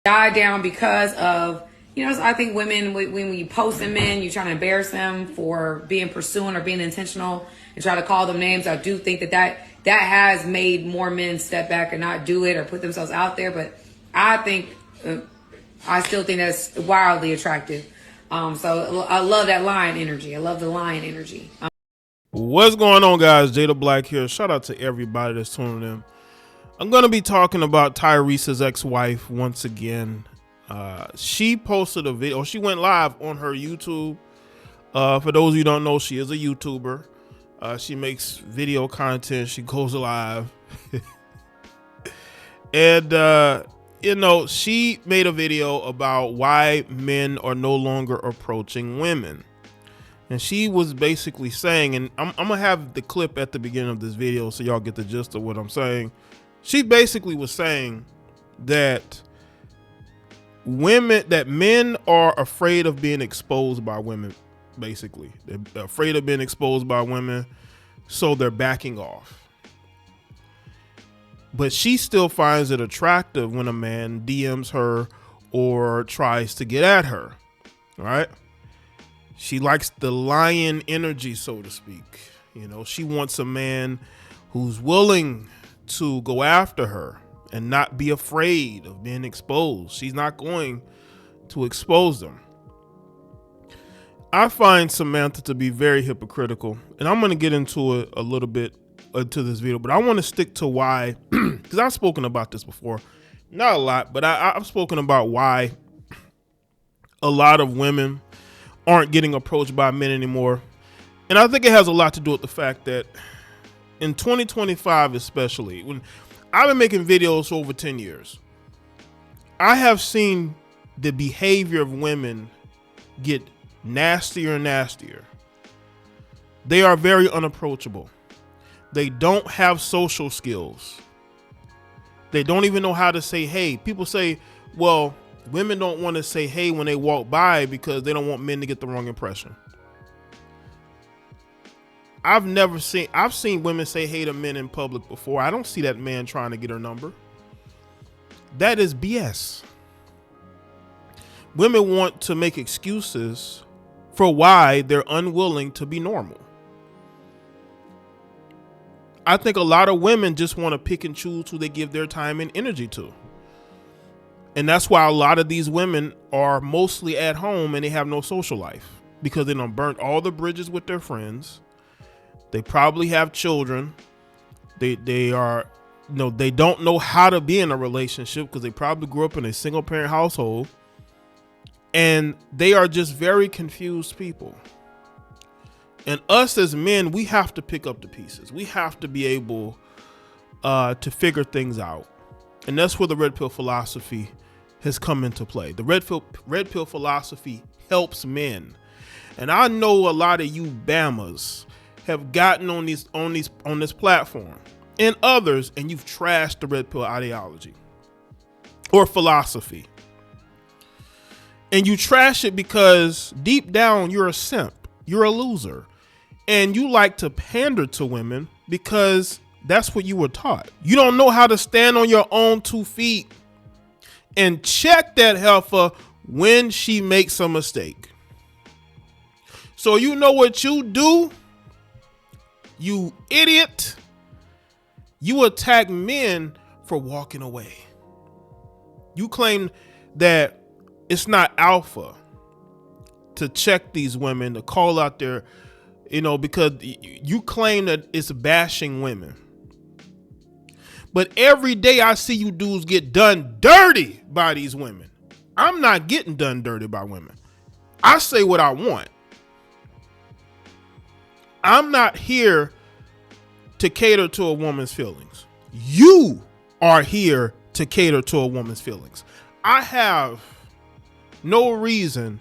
died down because of, I think women, when you post them men, you're trying to embarrass them for being pursuing or being intentional and try to call them names. I do think that has made more men step back and not do it or put themselves out there. But I still think that's wildly attractive. So I love that lion energy. I love the lion energy. What's going on, guys? Jada Black here. Shout out to everybody that's tuning in. I'm going to be talking about Tyrese's ex-wife once again. She posted a video. She went live on her YouTube. For those of you who don't know, she is a YouTuber. She makes video content. She goes live. And, she made a video about why men are no longer approaching women. And she was basically saying, and I'm going to have the clip at the beginning of this video so y'all get the gist of what I'm saying. She basically was saying that men are afraid of being exposed by women, basically. They're afraid of being exposed by women, so they're backing off. But she still finds it attractive when a man DMs her or tries to get at her, right? She likes the lion energy, so to speak. She wants a man who's willing to go after her and not be afraid of being exposed. She's not going to expose them. I find Samantha to be very hypocritical, and I'm going to get into it a little bit into this video, but I want to stick to why, because I've spoken about this before. Not a lot, but I've spoken about why a lot of women aren't getting approached by men anymore. And I think it has a lot to do with the fact that in 2025, especially, when I've been making videos for over 10 years, I have seen the behavior of women get nastier and nastier. They are very unapproachable. They don't have social skills. They don't even know how to say hey. People say, well, women don't want to say hey when they walk by because they don't want men to get the wrong impression. I've seen women say hey to men in public before. I don't see that man trying to get her number. That is BS. Women want to make excuses for why they're unwilling to be normal. I think a lot of women just want to pick and choose who they give their time and energy to. And that's why a lot of these women are mostly at home and they have no social life, because they done burnt all the bridges with their friends. They probably have children. They don't know how to be in a relationship because they probably grew up in a single parent household. And they are just very confused people. And us as men, we have to pick up the pieces. We have to be able to figure things out. And that's where the red pill philosophy has come into play. The red pill philosophy helps men. And I know a lot of you Bamas have gotten on this platform and others, and you've trashed the red pill ideology or philosophy. And you trash it because deep down you're a simp, you're a loser, and you like to pander to women because that's what you were taught. You don't know how to stand on your own 2 feet and check that heifer when she makes a mistake. So you know what you do? You idiot. You attack men for walking away. You claim that it's not alpha to check these women, to call out their, because you claim that it's bashing women. But every day I see you dudes get done dirty by these women. I'm not getting done dirty by women. I say what I want. I'm not here to cater to a woman's feelings. You are here to cater to a woman's feelings. I have no reason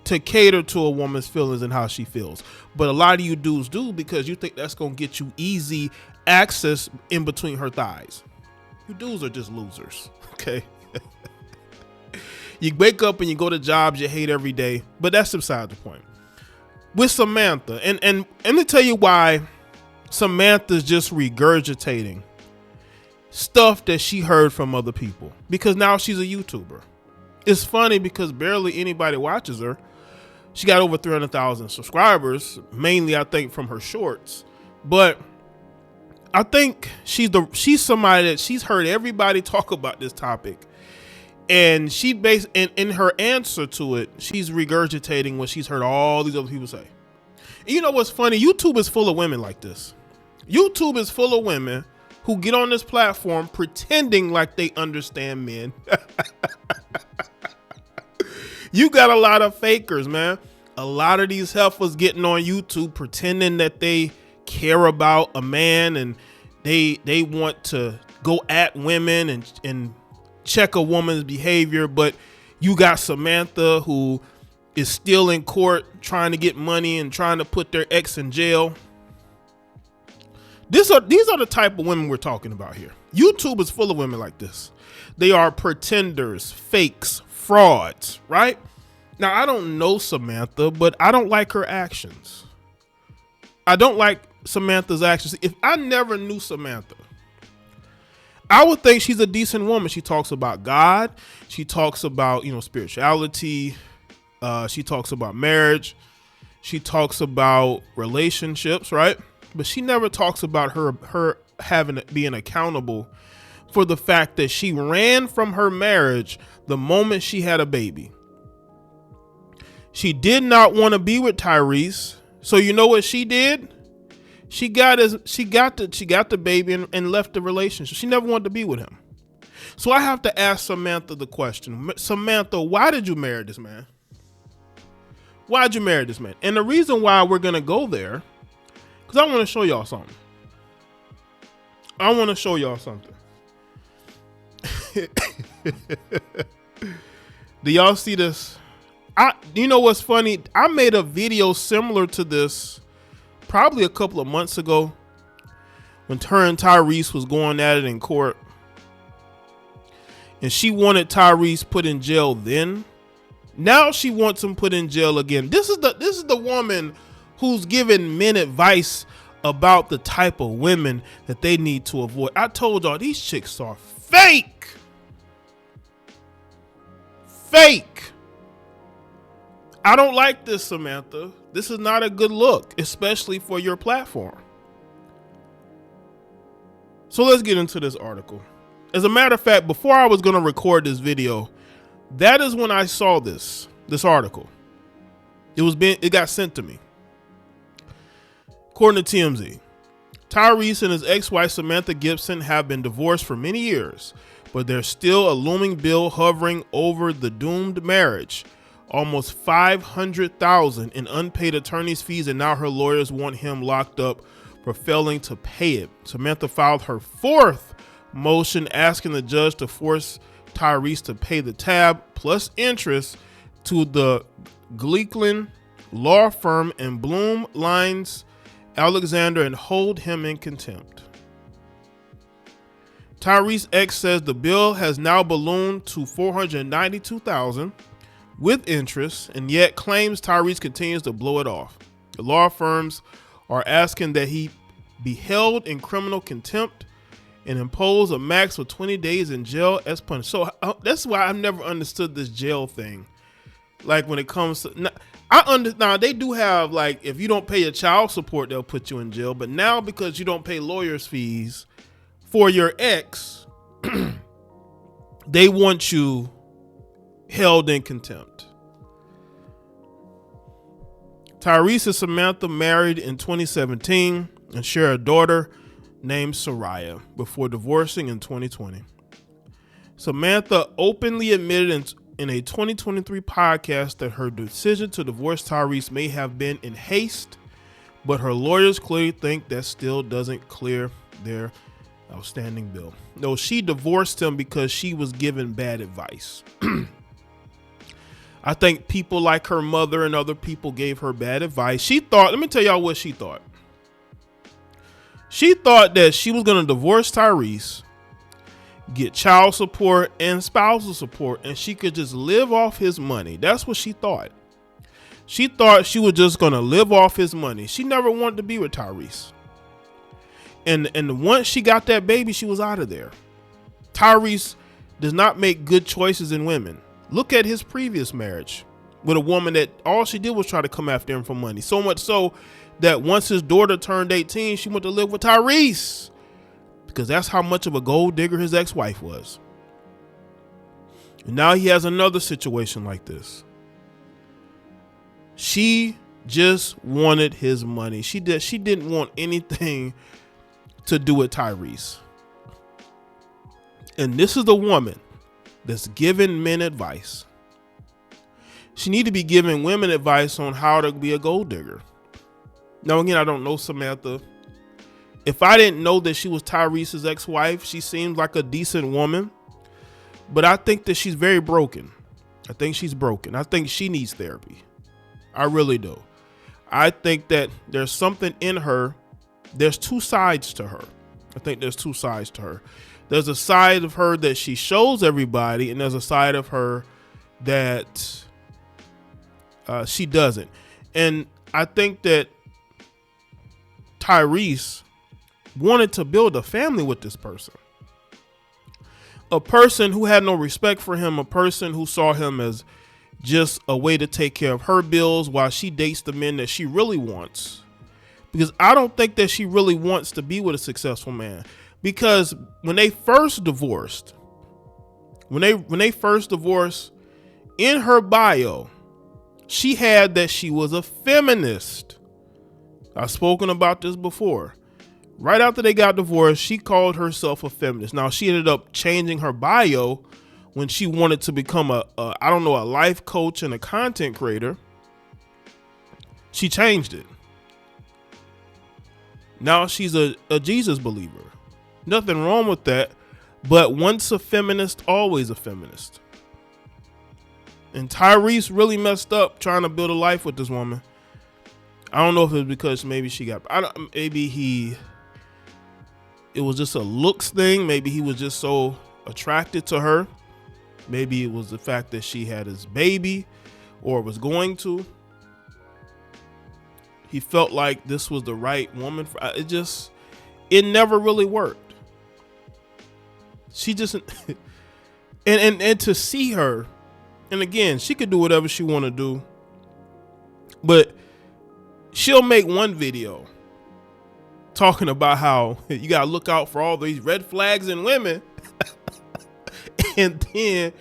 to cater to a woman's feelings and how she feels. But a lot of you dudes do, because you think that's going to get you easy access in between her thighs. You dudes are just losers, okay? You wake up and you go to jobs you hate every day, but that's beside the point. With Samantha, and let me tell you why Samantha's just regurgitating stuff that she heard from other people, because now she's a YouTuber. it's funny because barely anybody watches her. She got over 300,000 subscribers, mainly I think from her shorts. But I think she's somebody that she's heard everybody talk about this topic. And she in her answer to it, she's regurgitating what she's heard all these other people say. And you know what's funny? YouTube is full of women like this. YouTube is full of women who get on this platform pretending like they understand men. You got a lot of fakers, man. A lot of these heifers getting on YouTube pretending that they care about a man and they want to go at women and check a woman's behavior. But you got Samantha who is still in court trying to get money and trying to put their ex in jail. These are the type of women we're talking about here. YouTube is full of women like this. They are pretenders, fakes, frauds, right? Now, I don't know Samantha, but I don't like her actions. I don't like Samantha's actions. If I never knew Samantha, I would think she's a decent woman. She talks about God. She talks about, spirituality. She talks about marriage. She talks about relationships, right? But she never talks about her being accountable for the fact that she ran from her marriage the moment she had a baby. She did not want to be with Tyrese. So you know what she did? She got the baby and left the relationship. She never wanted to be with him. So I have to ask Samantha the question. Samantha, why did you marry this man? Why'd you marry this man? And the reason why we're going to go there, because I want to show y'all something. Do y'all see this? You know what's funny? I made a video similar to this probably a couple of months ago when her and Tyrese was going at it in court. And she wanted Tyrese put in jail then. Now she wants him put in jail again. This is the woman who's giving men advice about the type of women that they need to avoid. I told y'all these chicks are fake. Fake. I don't like this, Samantha. This is not a good look, especially for your platform. So let's get into this article. As a matter of fact, before I was going to record this video, that is when I saw this article. It got sent to me. According to TMZ, Tyrese and his ex-wife Samantha Gibson have been divorced for many years, but there's still a looming bill hovering over the doomed marriage. Almost $500,000 in unpaid attorney's fees, and now her lawyers want him locked up for failing to pay it. Samantha filed her fourth motion asking the judge to force Tyrese to pay the tab plus interest to the Gleekland law firm in Bloom Lines, Alexander, and hold him in contempt. Tyrese X says the bill has now ballooned to $492,000 with interest, and yet claims Tyrese continues to blow it off. The law firms are asking that he be held in criminal contempt and impose a max of 20 days in jail as punishment. So that's why I've never understood this jail thing. Like when it comes to, now they do have, like, if you don't pay your child support, they'll put you in jail. But now because you don't pay lawyers fees for your ex, they want you held in contempt. Tyrese and Samantha married in 2017 and share a daughter named Soraya before divorcing in 2020. Samantha openly admitted in a 2023 podcast that her decision to divorce Tyrese may have been in haste, but her lawyers clearly think that still doesn't clear their outstanding bill. No, she divorced him because she was given bad advice. I think people like her mother and other people gave her bad advice. She thought, let me tell y'all what she thought. She thought that she was going to divorce Tyrese, get child support and spousal support, and she could just live off his money. That's what she thought. She thought she was just going to live off his money. She never wanted to be with Tyrese. And once she got that baby, she was out of there. Tyrese does not make good choices in women. Look at his previous marriage with a woman that all she did was try to come after him for money. So much so that once his daughter turned 18, she went to live with Tyrese, because that's how much of a gold digger his ex-wife was. And now he has another situation like this. She just wanted his money. She didn't want anything to do with Tyrese. And this is the woman that's giving men advice. She need to be giving women advice on how to be a gold digger. Now, again, I don't know Samantha. If I didn't know that she was Tyrese's ex-wife, she seemed like a decent woman. But I think that she's very broken. I think she's broken. I think she needs therapy. I really do. I think that there's something in her. There's two sides to her. I think there's two sides to her. There's a side of her that she shows everybody, and there's a side of her that she doesn't. And I think that Tyrese wanted to build a family with this person. A person who had no respect for him, a person who saw him as just a way to take care of her bills while she dates the men that she really wants. Because I don't think that she really wants to be with a successful man. Because when they first divorced, in her bio, she had that she was a feminist. I've spoken about this before. Right after they got divorced, she called herself a feminist. Now, she ended up changing her bio when she wanted to become a life coach and a content creator. She changed it. Now she's a Jesus believer. Nothing wrong with that. But once a feminist, always a feminist. And Tyrese really messed up trying to build a life with this woman. I don't know if it's because maybe it was just a looks thing. Maybe he was just so attracted to her. Maybe it was the fact that she had his baby or was going to. He felt like this was the right woman for it never really worked. She just and to see her, and again, she could do whatever she want to do, but she'll make one video talking about how you got to look out for all these red flags in women. And then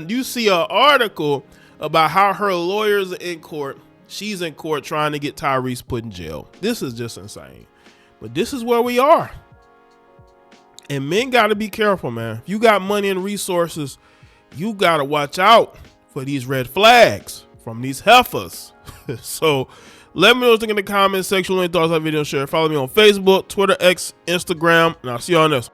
you see an article about how her lawyers are in court. She's in court trying to get Tyrese put in jail. This is just insane. But this is where we are. And men got to be careful, man. If you got money and resources, you got to watch out for these red flags from these heifers. So let me know what you think in the comments section. Any thoughts on the video, share. Follow me on Facebook, Twitter, X, Instagram, and I'll see you on this.